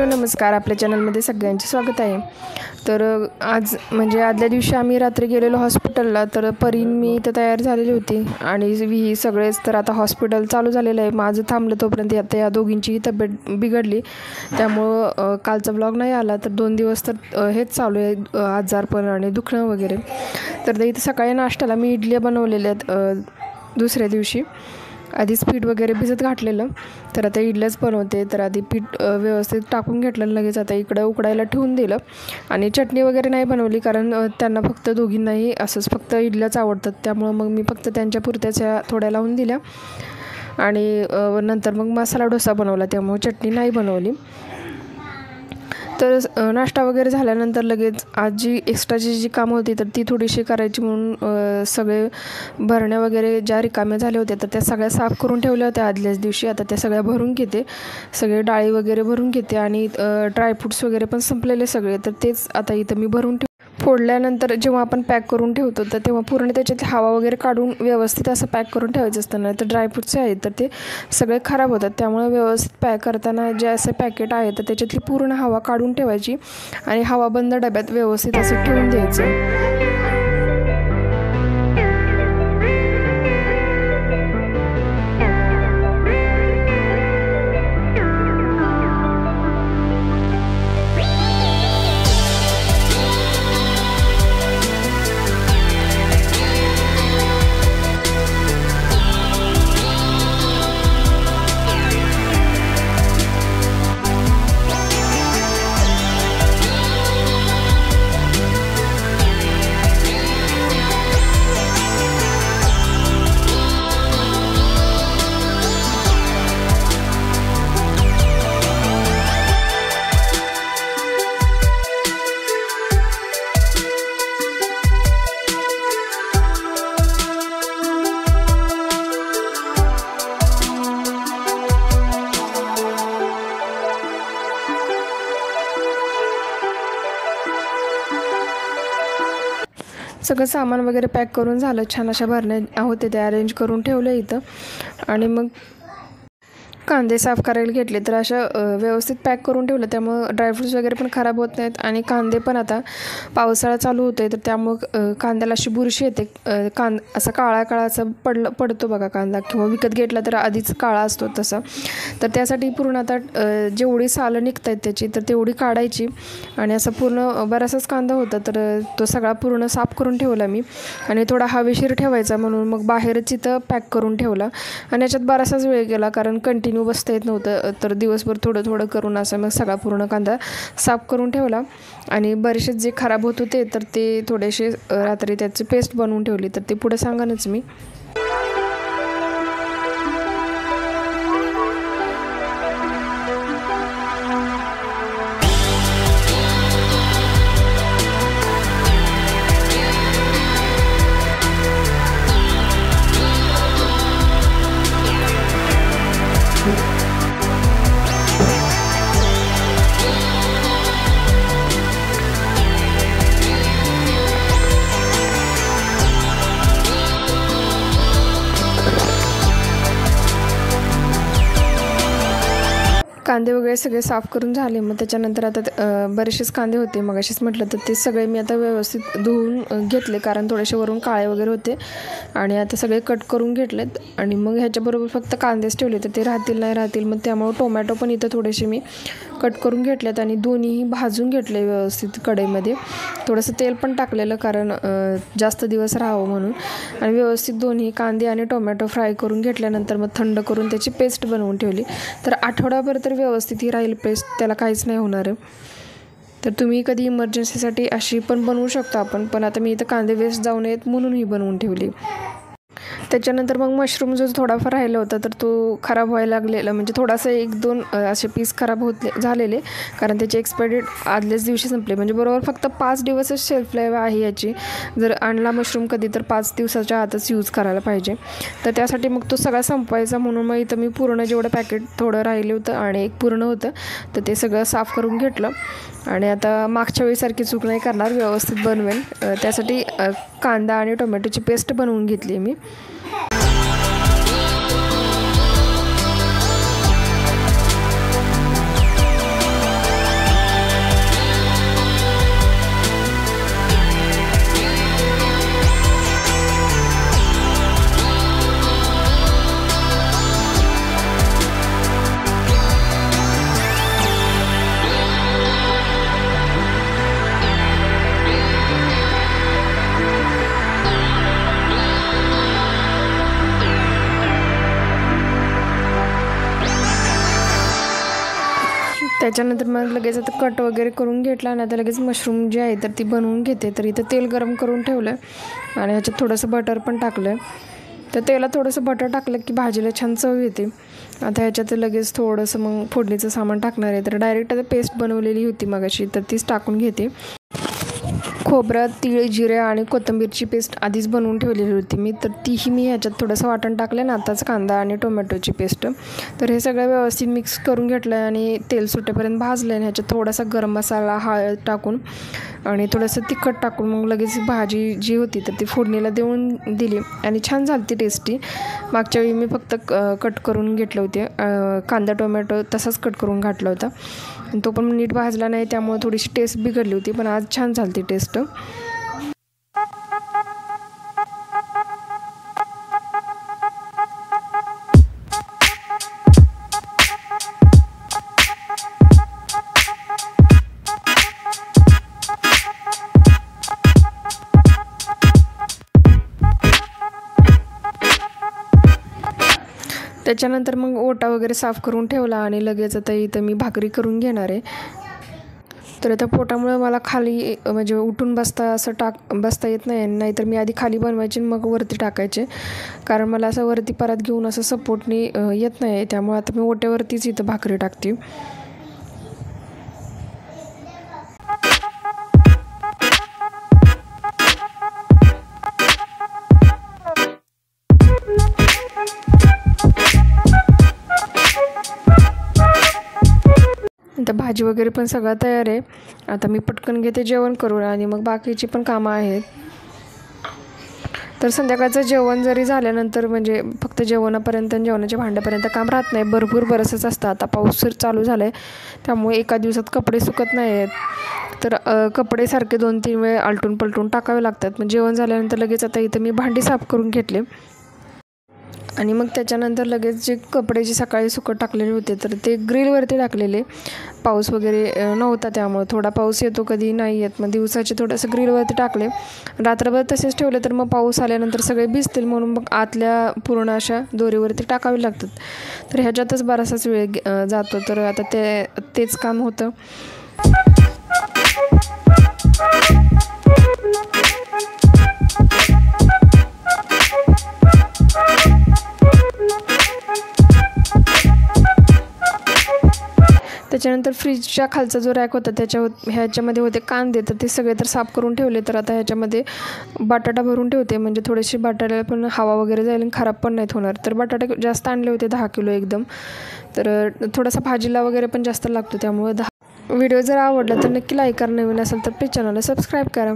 नमस्कार. आपल्या चॅनलमध्ये सगळ्यांचे स्वागत आहे. तर आज म्हणजे आदल्या दिवशी आम्ही रात्री गेलेलो हॉस्पिटलला. तर परीन मी इथं तयार झालेली होती आणि ही सगळेच. तर आता हॉस्पिटल चालू झालेलं आहे. माझं थांबलं तोपर्यंत आता या दोघींचीही तब्येत बिघडली, त्यामुळं कालचा ब्लॉग नाही आला. तर 2 दिवस तर हेच चालू आहे, आजारपण आणि दुखणं वगैरे. तर इथं सकाळी नाश्त्याला मी इडल्या बनवलेल्या आहेत. दुसऱ्या दिवशी आधीच पीठ वगैरे भिजत घातलेलं, तर आता इडल्याच बनवते. तर आधी पीठ व्यवस्थित टाकून घेतलं, लगेच आता इकडं उकडायला ठेवून दिलं. आणि चटणी वगैरे नाही बनवली, कारण त्यांना फक्त दोघींनाही असंच फक्त इडल्याच आवडतात. त्यामुळं मग मी फक्त त्यांच्या पुरत्याच्या थोड्या लावून दिल्या आणि नंतर मग मसाला डोसा बनवला, त्यामुळे चटणी नाही बनवली. तर नाश्ता वगैरे झाल्यानंतर लगेच आज जी एक्स्ट्राची जी कामं होती तर ती थोडीशी करायची म्हणून सगळे भरण्या वगैरे ज्या रिकाम्या झाल्या होत्या तर त्या सगळ्या साफ करून ठेवल्या होत्या आदल्याच दिवशी. आता त्या सगळ्या भरून घेते, सगळे डाळी वगैरे भरून घेते आणि ड्रायफ्रूट्स वगैरे पण संपलेले सगळे. तर तेच आता इथं मी भरून फोडल्यानंतर जेव्हा आपण पॅक करून ठेवतो तर तेव्हा पूर्ण त्याच्यात हवा वगैरे काढून व्यवस्थित असं पॅक करून ठेवायचं असतं. नाही तर ड्रायफ्रूट्स आहेत तर ते सगळे खराब होतात. त्यामुळे व्यवस्थित पॅक करताना जे असे पॅकेट आहे तर त्याच्यातली पूर्ण हवा काढून ठेवायची आणि हवाबंद डब्यात व्यवस्थित असं ठेवून द्यायचं. सगळं सामान वगैरे पॅक करून झालं. छान अशा भरण्या होते त्या अरेंज करून ठेवल्या इथं. आणि मग कांदे साफ करायला घेतले, तर अशा व्यवस्थित पॅक करून ठेवलं, त्यामुळं ड्रायफ्रूट्स वगैरे पण खराब होत नाहीत. आणि कांदे पण आता पावसाळा चालू होतो आहे तर त्यामुळं कांद्याला अशी बुरशी येते. असा काळा असा पडतो बघा कांदा, किंवा विकत घेतला तर आधीच काळा असतो तसा. तर त्यासाठी पूर्ण आता जेवढी सालं निघत आहेत त्याची तर तेवढी काढायची. आणि असं पूर्ण बराचसाच कांदा होता तर तो सगळा पूर्ण साफ करून ठेवला मी. आणि थोडा हवेशीर ठेवायचा म्हणून मग बाहेरच इथं पॅक करून ठेवला. आणि याच्यात बराचसाच वेळ गेला, कारण कंटिन्यू बसता येत नव्हतं. तर दिवसभर थोडं करून असं मग सगळा पूर्ण कांदा साफ करून ठेवला. आणि बरेचसे जे खराब होत होते तर ते थोडेसे रात्री त्याची पेस्ट बनवून ठेवली. तर ते पुढे सांगानच मी. कांदे वगैरे सगळे साफ करून झाले. मग त्याच्यानंतर आता बरेचसेच कांदे होते मगाशीच म्हटलं, तर ते सगळे मी आता व्यवस्थित धुवून घेतले, कारण थोडेसे वरून काळे वगैरे होते. आणि आता सगळे कट करून घेतलेत. आणि मग ह्याच्याबरोबर फक्त कांदेच ठेवले तर ते राहतील नाही राहतील. मग त्यामुळे टोमॅटो पण इथं थोडेसे मी कट करून घेतलेत आणि दोन्हीही भाजून घेतले व्यवस्थित कढईमध्ये. थोडंसं तेल पण टाकलेलं, कारण जास्त दिवस राहावं म्हणून. आणि व्यवस्थित दोन्ही कांदे आणि टोमॅटो फ्राय करून घेतल्यानंतर मग थंड करून त्याची पेस्ट बनवून ठेवली. तर आठवडाभर तर व्यवस्थित ही राहील पेस्ट, त्याला काहीच नाही होणार आहे. तर तुम्ही कधी इमर्जन्सीसाठी अशी पण बनवू शकता पण आता मी इथं कांदे वेस्ट जाऊ नयेत म्हणून ही बनवून ठेवली. त्याच्यानंतर मग मशरूम जो थोडाफार राहिला होता तर तो खराब व्हायला लागलेला, म्हणजे थोडासा 1-2 असे पीस खराब झालेले, कारण त्याची एक्सपायरी डेट आदल्याच दिवशी संपली. म्हणजे बरोबर फक्त 5 दिवसच शेल्फ लाईफ आहे याची. जर आणला मशरूम कधी तर 5 दिवसाच्या आतच यूज करायला पाहिजे. तर त्यासाठी मग तो सगळा संपवायचा म्हणून मग इथं मी पूर्ण जेवढं पॅकेट थोडं राहिलं होतं आणि एक पूर्ण होतं तर ते सगळं साफ करून घेतलं. आणि आता मागच्या वेळीसारखी चूक नाही करणार, व्यवस्थित बनवेन. त्यासाठी कांदा आणि टोमॅटोची पेस्ट बनवून घेतली मी. त्याच्यानंतर मग लगेच आता कट वगैरे करून घेतला आणि आता लगेच मशरूम जे आहे तर ती बनवून घेते. तर इथं तेल गरम करून ठेवलं आहे आणि ह्याच्यात थोडंसं बटर पण टाकलं आहे. तर तेलात थोडंसं बटर टाकलं की भाजीला छान चव येते. आता ह्याच्यात लगेच थोडंसं मग फोडणीचं सामान टाकणार आहे. तर डायरेक्ट आता पेस्ट बनवलेली होती मगाशी तर तीच टाकून घेते. खोबरं, तीळ, जिरे आणि कोथिंबीरची पेस्ट आधीच बनवून ठेवलेली होती मी, तर तीही मी ह्याच्यात थोडंसं वाटण टाकलं आणि आताच कांदा आणि टोमॅटोची पेस्ट. तर हे सगळं व्यवस्थित मिक्स करून घेतलं आहे आणि तेल सुटेपर्यंत भाजलं आहे. ह्याच्यात थोडासा गरम मसाला, हळद टाकून आणि थोडंसं तिखट टाकून मग लगेच भाजी जी होती तर ती फोडणीला देऊन दिली आणि छान झाली ती टेस्टी. मागच्या वेळी मी फक्त कट करून घेतले होते कांदा टोमॅटो तसाच कट करून घातला होता. तो पण नीट भाजला नाही त्यामुळे थोडीशी टेस्ट बिघडली होती, पण आज छान झाली ती टेस्ट. त्याच्यानंतर मग ओटा वगैरे साफ करून ठेवला आणि लगेच आता इथं मी भाकरी करून घेणार आहे. तर आता पोटामुळे मला खाली म्हणजे उठून बसता येत नाही. नाहीतर मी आधी खाली बनवायची मग वरती टाकायचे, कारण मला असं वरती परत घेऊन असं सपोर्टनी येत नाही. त्यामुळे आता मी ओट्यावरतीच इथं भाकरी टाकते. आता भाजी वगैरे पण सगळं तयार आहे. आता मी पटकन घेते जेवण करून आणि मग बाकीची पण कामं आहेत. तर संध्याकाळचं जेवण जरी झाल्यानंतर म्हणजे फक्त जेवणापर्यंत जेवणाच्या भांड्यापर्यंत काम राहत नाही, भरपूर बरंचंच असतं. आता पाऊस चालू झाला आहे त्यामुळे एका दिवसात कपडे सुकत नाही आहेत. तर कपडे सारखे 2-3 वेळ आलटून पलटून टाकावे लागतात. मग जेवण झाल्यानंतर लगेच आता इथं मी भांडी साफ करून घेतले आणि मग त्याच्यानंतर लगेच जे कपडे जे सकाळी सुकत टाकलेले होते तर ते ग्रिलवरती टाकलेले. पाऊस वगैरे नव्हता त्यामुळे थोडा पाऊस येतो कधी नाही येत, मग दिवसाचे थोडंसं ग्रिलवरती टाकले. रात्रभर तसेच ठेवले तर मग पाऊस आल्यानंतर सगळे भिजतील म्हणून मग आतल्या पूर्ण अशा दोरीवरती टाकावे लागतात. तर ह्याच्यातच बराचसाच वेळ जातो. तर आता तेच काम होतं. त्याच्यानंतर फ्रीजच्या खालचा जो रॅक होता ह्याच्यामध्ये होते कांदे, तर ते सगळे तर साफ करून ठेवले. तर आता ह्याच्यामध्ये बटाटा भरून ठेवते, म्हणजे थोडेसे बटाट्याला पण हवा वगैरे जाईल आणि खराब पण नाहीत होणार. तर बटाटे जास्त आणले होते 10 किलो एकदम. तर थोडासा भाजीला वगैरे पण जास्त लागतो त्यामुळे 10. व्हिडिओ जर आवडला तर नक्की लाईक करा. नवीन असेल तर प्लीज चॅनलला सबस्क्राईब करा.